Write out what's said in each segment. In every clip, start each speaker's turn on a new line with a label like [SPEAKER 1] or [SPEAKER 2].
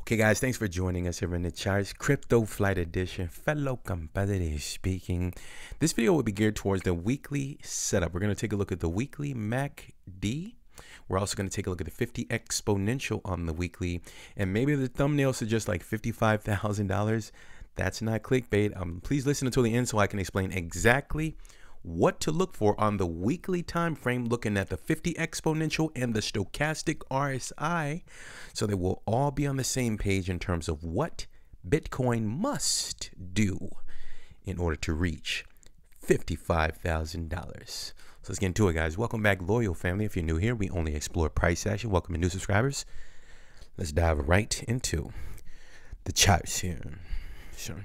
[SPEAKER 1] Okay, guys, thanks for joining us here in the charts. Crypto Flight Edition, fellow competitors speaking. This video will be geared towards the weekly setup. We're going to take a look at the weekly MACD. We're also going to take a look at the 50 exponential on the weekly, and maybe the thumbnail suggests like $55,000. That's not clickbait. Please listen until the end so I can explain exactly what to look for on the weekly time frame, looking at the 50 exponential and the stochastic RSI, so that we'll all be on the same page in terms of what Bitcoin must do in order to reach $55,000. So let's get into it, guys. Welcome back, loyal family. If you're new here, we only explore price action. Welcome to new subscribers. Let's dive right into the charts here. Sure.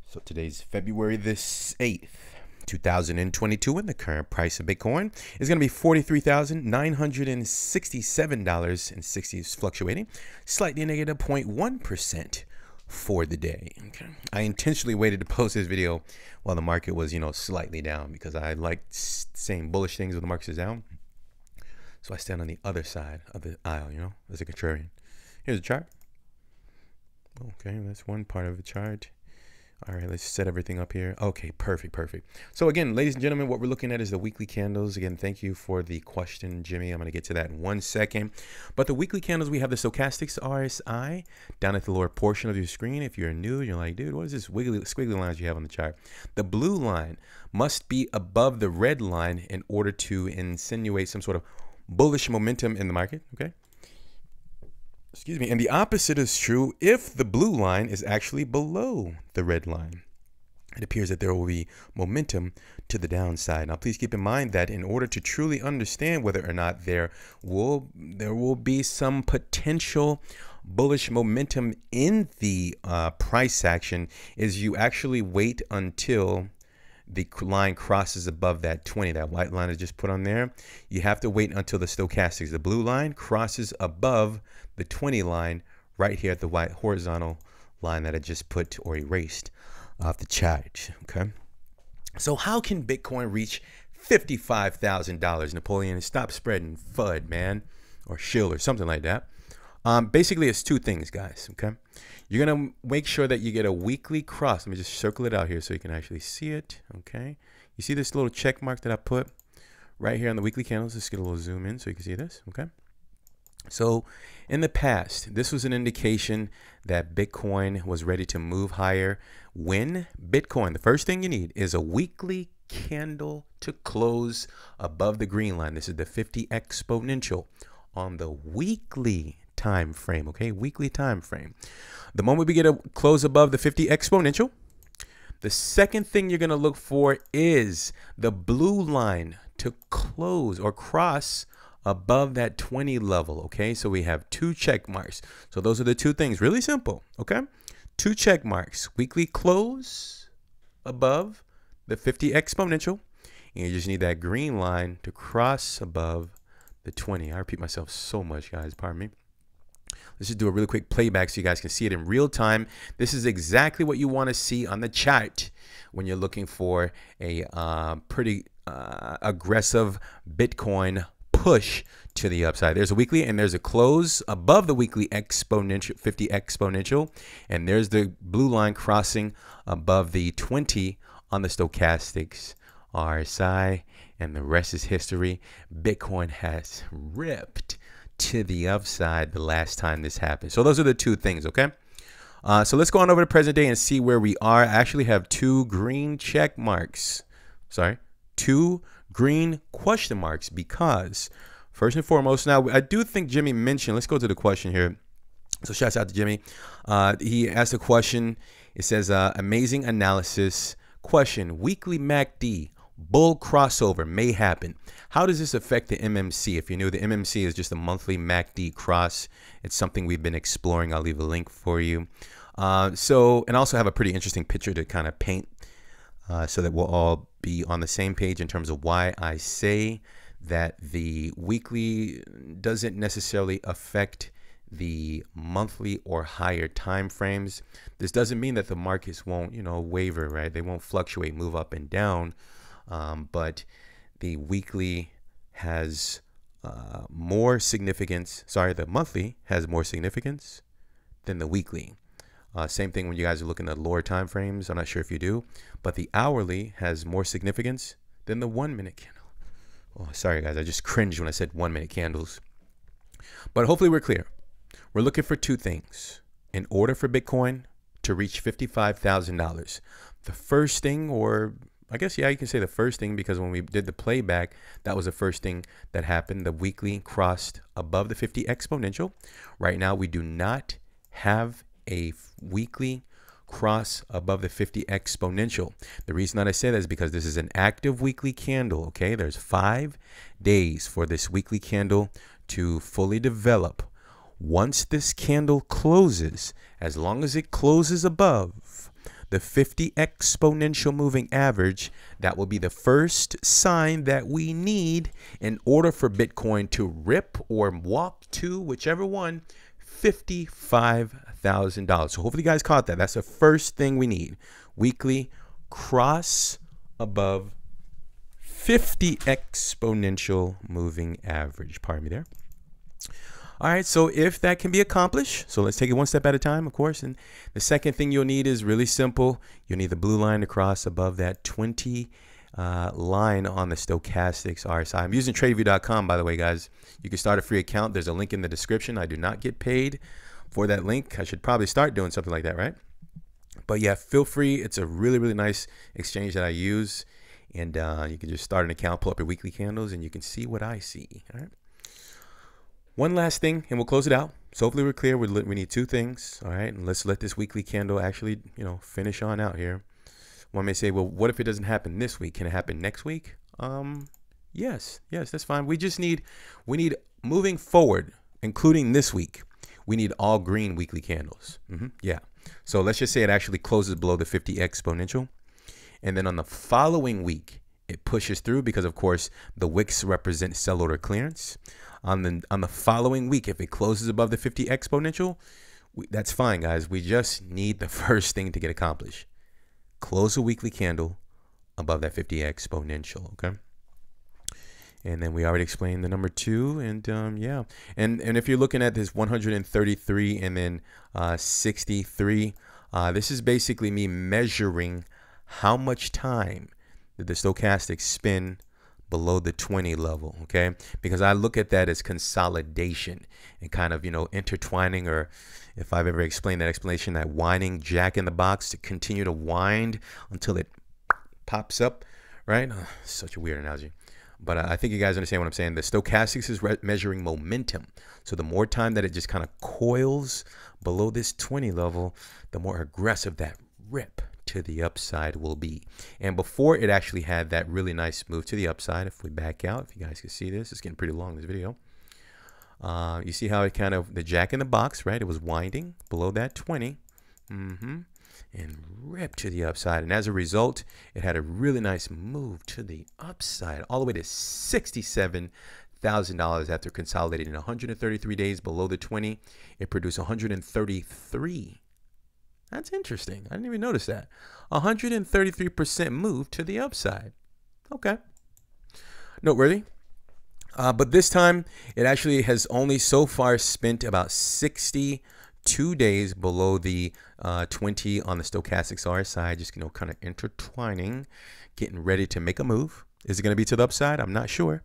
[SPEAKER 1] So today's February the 8th, 2022, and the current price of Bitcoin is going to be $43,967.60. It's fluctuating slightly negative 0.1% for the day. Okay. I intentionally waited to post this video while the market was, slightly down, because I like saying bullish things when the market is down. So I stand on the other side of the aisle, as a contrarian. Here's a chart. Okay, that's one part of the chart. All right, let's set everything up here. Okay, perfect. So again, ladies and gentlemen, what we're looking at is the weekly candles. Again, thank you for the question, Jimmy. I'm going to get to that in 1 second. But the weekly candles, we have the stochastics RSI down at the lower portion of your screen. If you're new, you're like, dude, what is this squiggly lines you have on the chart? The blue line must be above the red line in order to insinuate some sort of bullish momentum in the market, okay? Excuse me. And the opposite is true if the blue line is actually below the red line. It appears that there will be momentum to the downside. Now, please keep in mind that in order to truly understand whether or not there will be some potential bullish momentum in the price action, is you actually wait until the line crosses above that 20, that white line is just put on there. You have to wait until the stochastics, the blue line, crosses above the 20 line right here at the white horizontal line that I just put or erased off the chart. Okay. So how can Bitcoin reach $55,000? Napoleon, stop spreading FUD, man, or shill or something like that. Basically, it's two things, guys. Okay. You're going to make sure that you get a weekly cross. Let me just circle it out here so you can actually see it. Okay. You see this little check mark that I put right here on the weekly candles? Let's get a little zoom in so you can see this. Okay. So in the past, this was an indication that Bitcoin was ready to move higher when Bitcoin, the first thing you need is a weekly candle to close above the green line. This is the 50 exponential on the weekly time frame. Okay, weekly time frame. The moment we get a close above the 50 exponential, the second thing you're going to look for is the blue line to close or cross above that 20 level. Okay, so we have two check marks. So those are the two things. Really simple. Okay, two check marks. Weekly close above the 50 exponential, and you just need that green line to cross above the 20. I repeat myself so much, guys. Pardon me. Let's just do a really quick playback so you guys can see it in real time. This is exactly what you want to see on the chart when you're looking for a pretty aggressive Bitcoin push to the upside. There's a weekly and there's a close above the weekly exponential, 50 exponential, and there's the blue line crossing above the 20 on the stochastics RSI, and the rest is history. Bitcoin has ripped to the upside the last time this happened. So those are the two things. Okay. So let's go on over to present day and see where we are. I actually have two green check marks. Sorry, two green question marks, because first and foremost, now I do think Jimmy mentioned, let's go to the question here. So shouts out to Jimmy. He asked a question. It says, amazing analysis. Question, weekly MACD bull crossover may happen. How does this affect the MMC? If you knew, the MMC is just a monthly MACD cross. It's something we've been exploring. I'll leave a link for you. And also have a pretty interesting picture to kind of paint so that we'll all be on the same page in terms of why I say that the weekly doesn't necessarily affect the monthly or higher time frames. This doesn't mean that the markets won't, waver, right? They won't fluctuate, move up and down. But the weekly has more significance. Sorry, the monthly has more significance than the weekly. Same thing when you guys are looking at lower time frames. I'm not sure if you do, but the hourly has more significance than the 1 minute candle. Oh, sorry guys, I just cringed when I said 1 minute candles. But hopefully we're clear. We're looking for two things in order for Bitcoin to reach $55,000. The first thing, or I guess, yeah, you can say the first thing, because when we did the playback, that was the first thing that happened. The weekly crossed above the 50 exponential. Right now, we do not have a weekly cross above the 50 exponential. The reason that I say that is because this is an active weekly candle, okay? There's 5 days for this weekly candle to fully develop. Once this candle closes, as long as it closes above the 50 exponential moving average, that will be the first sign that we need in order for Bitcoin to rip or walk to, whichever one, $55,000. So hopefully you guys caught that. That's the first thing we need. Weekly cross above 50 exponential moving average. Pardon me there. All right, so if that can be accomplished, so let's take it one step at a time, of course. And the second thing you'll need is really simple. You'll need the blue line to cross above that 20 line on the stochastics RSI. I'm using tradeview.com, by the way, guys. You can start a free account. There's a link in the description. I do not get paid for that link. I should probably start doing something like that, right? But yeah, feel free. It's a really, really nice exchange that I use. And you can just start an account, pull up your weekly candles, and you can see what I see. All right. One last thing, and we'll close it out. So hopefully we're clear. We need two things, all right? And let's let this weekly candle actually, finish on out here. One may say, well, what if it doesn't happen this week? Can it happen next week? Yes, that's fine. We need moving forward, including this week, we need all green weekly candles. Yeah. So let's just say it actually closes below the 50 exponential. And then on the following week, it pushes through because, of course, the wicks represent sell order clearance. On the following week, if it closes above the 50 exponential, that's fine, guys. We just need the first thing to get accomplished. Close a weekly candle above that 50 exponential, okay? And then we already explained the number 2, and yeah. And if you're looking at this 133 and then 63, this is basically me measuring how much time did the stochastic spin below the 20 level, okay? Because I look at that as consolidation and kind of, intertwining, or if I've ever explained that explanation, that winding jack in the box to continue to wind until it pops up, right? Such a weird analogy. But I think you guys understand what I'm saying. The stochastics is measuring momentum. So the more time that it just kind of coils below this 20 level, the more aggressive that rip to the upside will be. And before it actually had that really nice move to the upside, if we back out, if you guys can see this, it's getting pretty long, this video. You see how it kind of, the jack in the box, right? It was winding below that 20. And ripped to the upside. And as a result, it had a really nice move to the upside, all the way to $67,000 after consolidating in 133 days below the 20. It produced 133. That's interesting. I didn't even notice that. 133% move to the upside. Okay. Noteworthy. But this time, it actually has only so far spent about 62 days below the 20 on the stochastics RSI. Just, kind of intertwining, getting ready to make a move. Is it going to be to the upside? I'm not sure.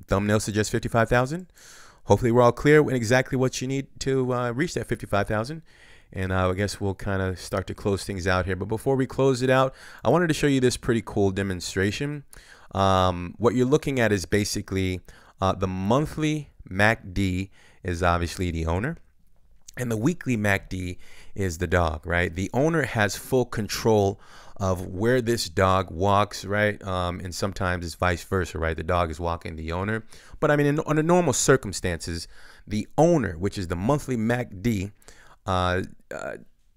[SPEAKER 1] Thumbnail suggests 55,000. Hopefully, we're all clear with exactly what you need to reach that 55,000. And I guess we'll kind of start to close things out here. But before we close it out, I wanted to show you this pretty cool demonstration. What you're looking at is basically the monthly MACD is obviously the owner. And the weekly MACD is the dog, right? The owner has full control of where this dog walks, right? And sometimes it's vice versa, right? The dog is walking the owner. But I mean, under normal circumstances, the owner, which is the monthly MACD,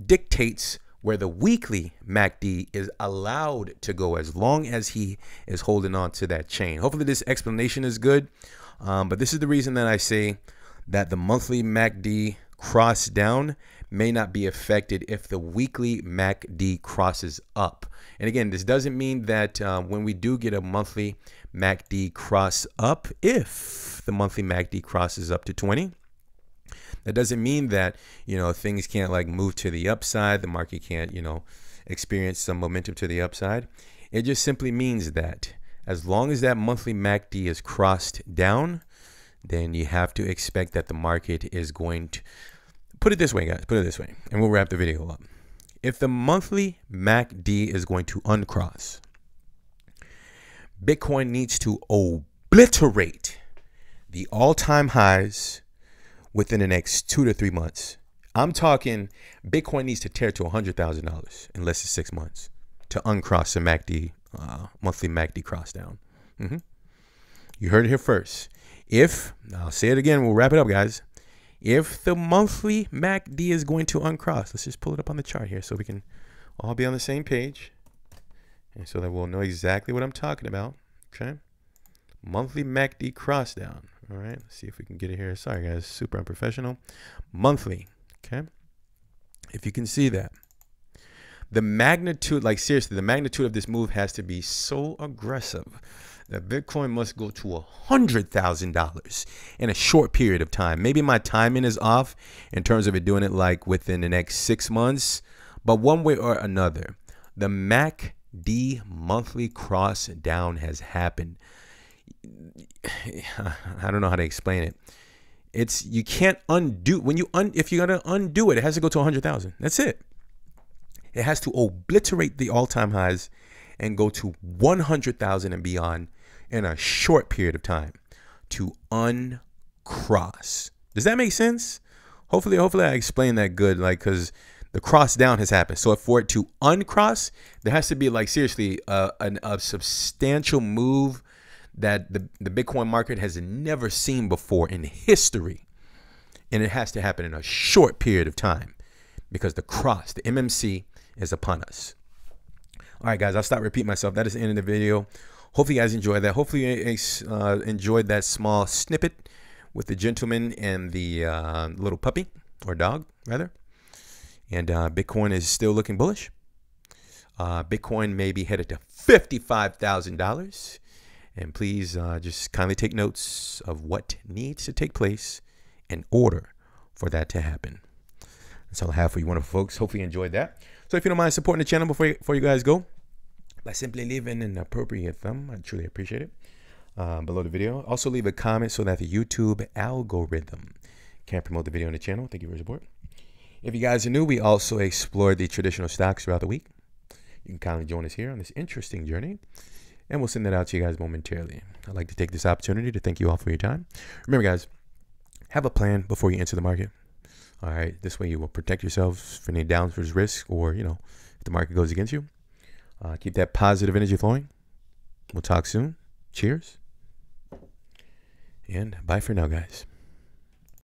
[SPEAKER 1] dictates where the weekly MACD is allowed to go as long as he is holding on to that chain. Hopefully this explanation is good, but this is the reason that I say that the monthly MACD cross down may not be affected if the weekly MACD crosses up. And again, this doesn't mean that when we do get a monthly MACD cross up, if the monthly MACD crosses up to 20, that doesn't mean that, things can't like move to the upside. The market can't, experience some momentum to the upside. It just simply means that as long as that monthly MACD is crossed down, then you have to expect that the market is going to, put it this way, guys, put it this way, and we'll wrap the video up. If the monthly MACD is going to uncross, Bitcoin needs to obliterate the all-time highs within the next 2 to 3 months. I'm talking Bitcoin needs to tear to $100,000 in less than 6 months to uncross the MACD, monthly MACD cross down. You heard it here first. I'll say it again, we'll wrap it up, guys. If the monthly MACD is going to uncross, let's just pull it up on the chart here so we can all be on the same page, and so that we'll know exactly what I'm talking about. Okay, monthly MACD cross down. All right, let's see if we can get it here. Sorry, guys, super unprofessional. Monthly. Okay, if you can see that, the magnitude, like seriously, the magnitude of this move has to be so aggressive that Bitcoin must go to $100,000 in a short period of time. Maybe my timing is off in terms of it doing it like within the next 6 months, but one way or another, the MACD monthly cross down has happened. I don't know how to explain it. You can't undo if you're gonna undo it, it has to go to 100,000. That's it. It has to obliterate the all-time highs and go to 100,000 and beyond in a short period of time to uncross. Does that make sense? Hopefully I explained that good, like, because the cross down has happened. So for it to uncross, there has to be like seriously a substantial move that the Bitcoin market has never seen before in history. And it has to happen in a short period of time because the MMC is upon us. All right, guys, I'll stop repeating myself. That is the end of the video. Hopefully you guys enjoyed that. Hopefully you enjoyed that small snippet with the gentleman and the little puppy, or dog, rather. And Bitcoin is still looking bullish. Bitcoin may be headed to $55,000. And please just kindly take notes of what needs to take place in order for that to happen. That's all I have for you wonderful folks. Hopefully you enjoyed that. So if you don't mind supporting the channel before you guys go, by simply leaving an appropriate thumb, I truly appreciate it, below the video. Also leave a comment so that the YouTube algorithm can promote the video on the channel. Thank you for your support. If you guys are new, we also explore the traditional stocks throughout the week. You can kindly join us here on this interesting journey, and we'll send that out to you guys momentarily. I'd like to take this opportunity to thank you all for your time. Remember, guys, have a plan before you enter the market. All right, this way you will protect yourselves from any downwards risk, or if the market goes against you. Keep that positive energy flowing. We'll talk soon. Cheers, and bye for now, guys.